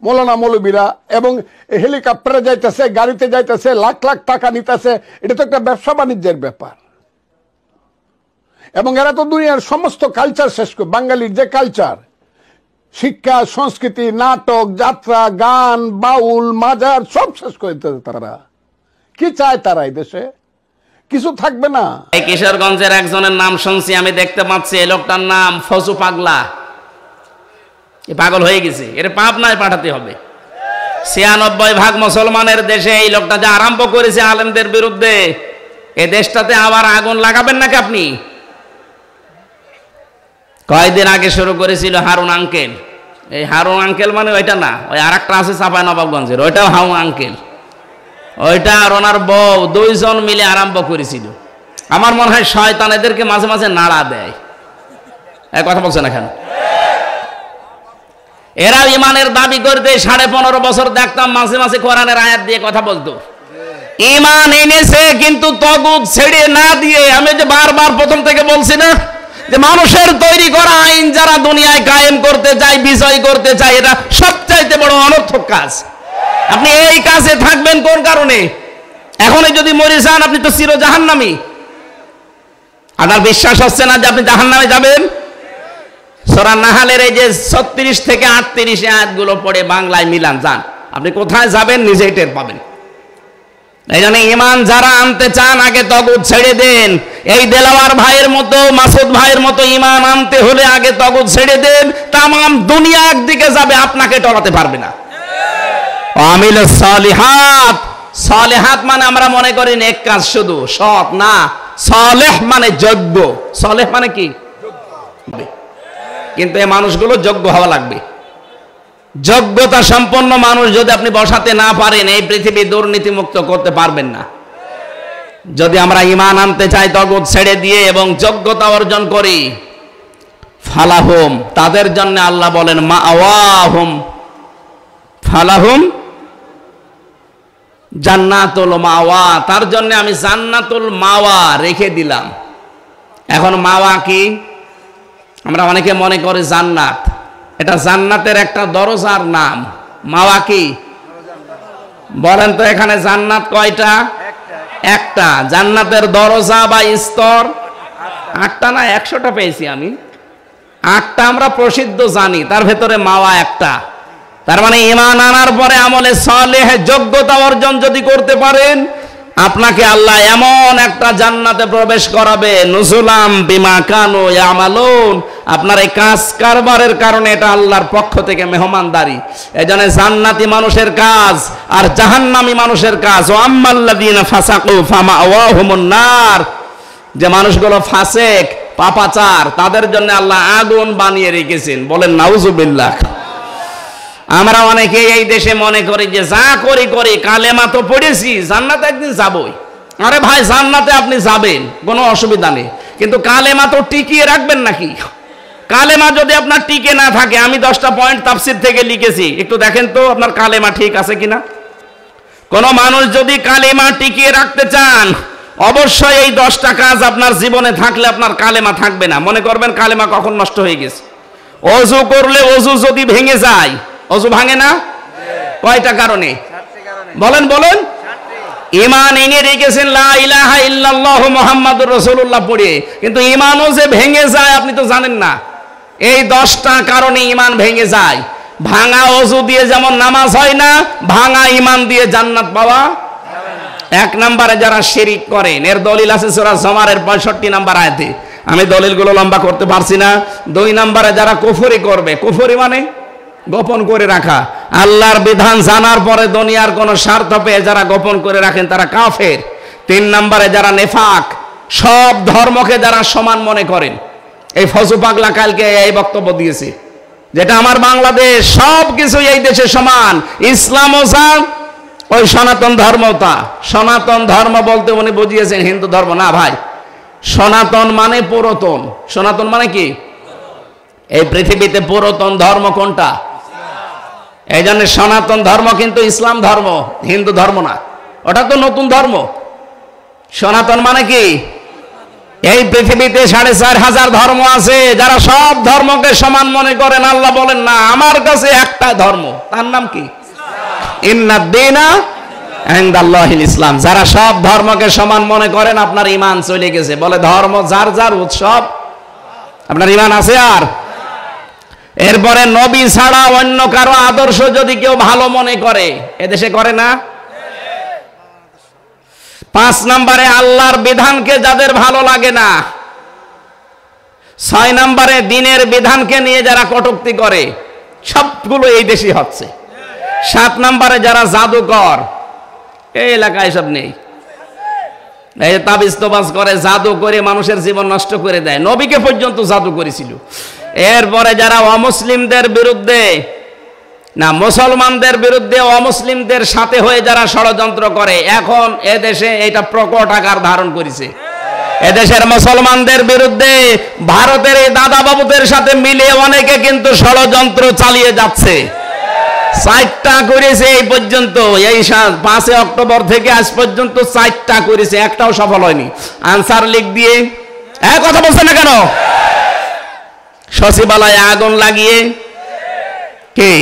মৌলানা মৌলবীরা এবং হেলিকপ্টারে যাইতেছে, গাড়িতে যাইতেছে, লাখ লাখ টাকা নিতেছে। এটা তো একটা ব্যবসা বাণিজ্যের ব্যাপার। এবং এরা তো দুনিয়ার সমস্ত কালচার শেষ করে, বাঙালির যে কালচার, শিক্ষা, সংস্কৃতি, নাটক, যাত্রা, গান, বাউল, মাজার সব শেষ করে দিতেছে। তারা কি চায়? তারা এই দেশে কিছু থাকবে না। এই কিশোরগঞ্জের একজনের নাম শুনছি, আমি দেখতে পাচ্ছি এই লোকটার নাম ফজু পাগলা। পাগল হয়ে গেছে, এর পাবনায় পাঠাতে হবে। ৯৬% মুসলমানের দেশে এই লোকটা যা আরম্ভ করেছে আলেমদের বিরুদ্ধে, এই দেশটাতে আবার আগুন লাগাবেন নাকি আপনি? কয়েকদিন আগে শুরু করেছিল হারুন আঙ্কেল। এই হারুন আঙ্কেল মানে ওইটা না, ওই আর একটা আছে চাঁপাইনবাবগঞ্জের, ওইটাও হারুন আঙ্কেল। ওইটা আর ওনার বউ দুইজন মিলে আরম্ভ করেছিল। আমার মনে হয় শয়তান এদেরকে মাঝে মাঝে নাড়া দেয়। কথা বলছে না কেন? এরা ইমানের দাবি করতে 15.5 বছর দেখতাম মাঝে মাঝে কোরআনের আয়াত দিয়ে কথা বলতো। ইমান এনেছে কিন্তু তগুত ছেড়ে না দিয়ে। আমি যে বারবার প্রথম থেকে বলছি না যে মানুষের তৈরি করা আইন যারা দুনিয়ায় কায়েম করতে চায়, বিজয় করতে চায়, এটা সবচাইতে বড় অনর্থক কাজ। আপনি এই কাজে থাকবেন কোন কারণে? এখনই যদি মরে যান আপনি তো চির জাহান্নামী। আপনার বিশ্বাস হচ্ছে না যে আপনি জাহান্নামে যাবেন? সূরা নাহালের এই যে 36 থেকে 38 আয়াতগুলো পড়ে বাংলায় মিলান, যান আপনি কোথায় যাবেন নিজেই টের পাবেন। এই জন্য ইমান যারা আনতে চান আগে তগুত ছেড়ে দেন। এই দেলাওয়ার ভাইয়ের মতো, মাসুদ ভাইয়ের মতো ইমান আনতে হলে আগে তগুত ছেড়ে দেন। তামাম দুনিয়া একদিকে যাবে, আপনাকে টলাতে পারবে না। আমিল সালিহাত, সালিহাত মানে আমরা মনে করি নেক কাজ শুধু, সৎ না। সালেহ মানে যোগ্য। সালেহ মানে কি? কিন্তু এই মানুষগুলো যোগ্য হওয়া লাগবে। যোগ্যতা সম্পন্ন মানুষ যদি আপনি বসাতে না পারেন, এই পৃথিবী দুর্নীতি মুক্ত করতে পারবেন না। যদি আমরা ঈমান আনতে চাই তগুত ছেড়ে দিয়ে এবং যোগ্যতা অর্জন করি, ফালাহুম, তাদের জন্য আল্লাহ বলেন মাওয়াহুম, ফালাহুম জান্নাতুল মাওয়া, তার জন্য আমি জান্নাতুল মাওয়া রেখে দিলাম। এখন মাওয়া কি? আমরা অনেকে মনে করি জান্নাত, এটা জান্নাতের একটা দরজার নাম। মাওয়া কি বলেন তো? এখানে জান্নাত কয়টা? একটা। জান্নাতের দরজা বা স্তর 8টা না 100টা পেয়েছি আমি। 8টা আমরা প্রসিদ্ধ জানি, তার ভেতরে মাওয়া একটা। তার মানে ঈমান আনার পরে আমলে সালেহ যোগ্যতা অর্জন যদি করতে পারেন, আপনাকে আল্লাহ এমন একটা জান্নাতে প্রবেশ করাবে, নুজুলাম বিমা কানু ইয়ামালুন। আপনার এই কাজ কারবারের কারণে এটা আল্লাহর পক্ষ থেকে মেহমানদারি। এজন্য জান্নাতি মানুষের কাজ আর জাহান্নামী মানুষের কাজ। ওয়া আম্মাল্লাযীনা ফাসাকু ফামাওয়াহুমুন নার, যে মানুষগুলো ফাসেক, পাপাচার, তাদের জন্য আল্লাহ আগুন বানিয়ে রেখেছেন। বলেন নাউজুবিল্লাহ। আমরা অনেকে এই দেশে মনে করি যে যা করি করি, কালেমা তো পড়েছি, জান্নাতে একদিন যাবই। আরে ভাই, জান্নাতে আপনি যাবেন, কোনো অসুবিধা নেই, কিন্তু কালেমা তো টিকিয়ে রাখবেন নাকি? কালেমা যদি আপনার টিকে না থাকে, আমি 10টা পয়েন্ট তাফসীর থেকে লিখেছি, একটু দেখেন তো আপনার কালেমা ঠিক আছে কিনা। কোন মানুষ যদি কালেমা টিকিয়ে রাখতে চান, অবশ্যই এই 10টা কাজ আপনার জীবনে থাকলে আপনার কালেমা থাকবে না। মনে করবেন কালেমা কখন নষ্ট হয়ে গেছে। ওযু করলে ওযু যদি ভেঙে যায়, ওযু ভাঙে না? কয়টা কারণে? বলেন বলেন। ঈমান এনে রেখেছেন লা ইলাহা ইল্লাল্লাহ মুহাম্মাদুর রাসূলুল্লাহ পড়ে, কিন্তু ঈমানও যে ভেঙে যায় আপনি তো জানেন না। এই 10টা কারণে ঈমান ভেঙে যায়। ভাঙা ওযু দিয়ে যেমন নামাজ হয় না, ভাঙা ঈমান দিয়ে জান্নাত পাওয়া যাবে না। 1 নম্বরে যারা শিরিক করেন, এর দলিল আছে সূরা জুমারের 65 নম্বর আয়াতে। আমি দলিলগুলো লম্বা করতে পারছি না। 2 নম্বরে যারা কুফরি করবে, কুফরি মানে গোপন করে রাখা, আল্লাহর বিধান জানার পরে দুনিয়ার কোন স্বার্থ পেয়ে যারা গোপন করে রাখেন তারা কাফের। 3 নম্বরে যারা নেফাক, সব ধর্মকে যারা সমান মনে করেন। এই ফজু পাগলা কালকে এই বক্তব্য দিয়েছে, যেটা আমার বাংলাদেশ সব কিছু এই দেশে সমান, ইসলামও যা, ওই সনাতন ধর্মতা। সনাতন ধর্ম বলতে উনি বুঝিয়েছেন হিন্দু ধর্ম না ভাই। সনাতন মানে পুরাতন। সনাতন মানে কি? এই পৃথিবীতে পুরাতন ধর্ম কোনটা? এই জন্য সনাতন ধর্ম কিন্তু ইসলাম ধর্ম, হিন্দু ধর্ম না। ওটা তো নতুন ধর্ম। সনাতন মানে কি? এই পৃথিবীতে 4,500 ধর্ম আছে, যারা সব ধর্মকে সমান মনে করেন। আল্লাহ বলেন না, আমার কাছে একটা ধর্ম, তার নাম কি? ইন্নাদ-দীনা ইনদাল্লাহিল ইসলাম। যারা সব ধর্মকে সমান মনে করেন, আপনার ঈমান চলে গেছে। বলে ধর্ম যার যার উৎসব, আপনার ঈমান আছে আর? এরপরে নবী ছাড়া অন্য কারো আদর্শ যদি কেউ ভালো মনে করে, এদেশে করে না? 5 নম্বরে আল্লাহর বিধানকে যাদের ভালো লাগে না। 6 নম্বরে দ্বীনের বিধানকে নিয়ে যারা কটূক্তি করে, সবগুলো এই দেশই হচ্ছে। 7 নম্বরে যারা জাদুকর, এই এলাকায় সব নেই। এই তাবিজ তোবাজ করে, জাদু করে মানুষের জীবন নষ্ট করে দেয়। নবীকে পর্যন্ত জাদু করেছিল। এরপরে যারা অমুসলিমদের বিরুদ্ধে না, মুসলমানদের বিরুদ্ধে অমুসলিমদের সাথে হয়ে যারা ষড়যন্ত্র করে, এখন এদেশে এটা প্রকট আকার ধারণ করেছে। এদেশের মুসলমানদের বিরুদ্ধে ভারতের এই দাদা বাবুদের সাথে মিলে অনেকে কিন্তু ষড়যন্ত্র চালিয়ে যাচ্ছে। 4টা করেছে এই পর্যন্ত, এই 5 অক্টোবর থেকে আজ পর্যন্ত 4টা করেছে, একটাও সফল হয়নি। আনসার লিগ দিয়ে কথা বলছে না কেন? সচিবালয়ে আগুন লাগিয়ে কি?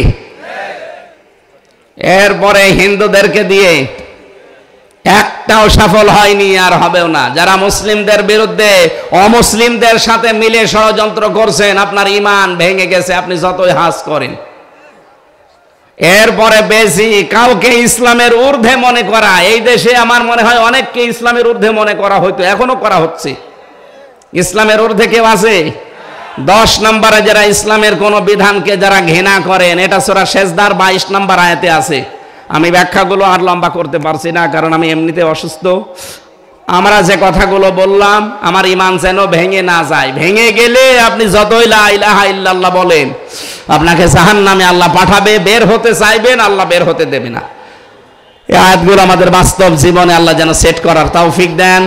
এরপরে হিন্দুদেরকে দিয়ে একটাও সফল হয়নি, আর হবেও না। যারা মুসলিমদের বিরুদ্ধে অমুসলিমদের সাথে মিলে ষড়যন্ত্র করছেন, আপনার ঈমান ভেঙে গেছে, আপনি যতই হাস করেন। এরপরে বেশি কাউকে ইসলামের ঊর্ধ্বে মনে করা, এই দেশে আমার মনে হয় অনেককে ইসলামের ঊর্ধ্বে মনে করা হয়তো, এখনো করা হচ্ছে। ইসলামের ঊর্ধ্বে কেউ আছে? 10 নম্বরে যারা ইসলামের কোন বিধানকে যারা ঘৃণা করেন, এটা সূরা সেজদার 22 নম্বর আয়াতে আছে। আমি ব্যাখ্যাগুলো আর লম্বা করতে পারছি না, কারণ আমি এমনিতে অসুস্থ। আমরা যে কথাগুলো বললাম, আমার ঈমান যেন ভেঙে না যায়। ভেঙে গেলে আপনি যতই লা ইলাহা ইল্লাল্লাহ বলেন, আপনাকে জাহান্নামে আল্লাহ পাঠাবে। বের হতে চাইবেন, আল্লাহ বের হতে দেবে না। এই আয়াতগুলো আমাদের বাস্তব জীবনে আল্লাহ যেন সেট করার তৌফিক দেন।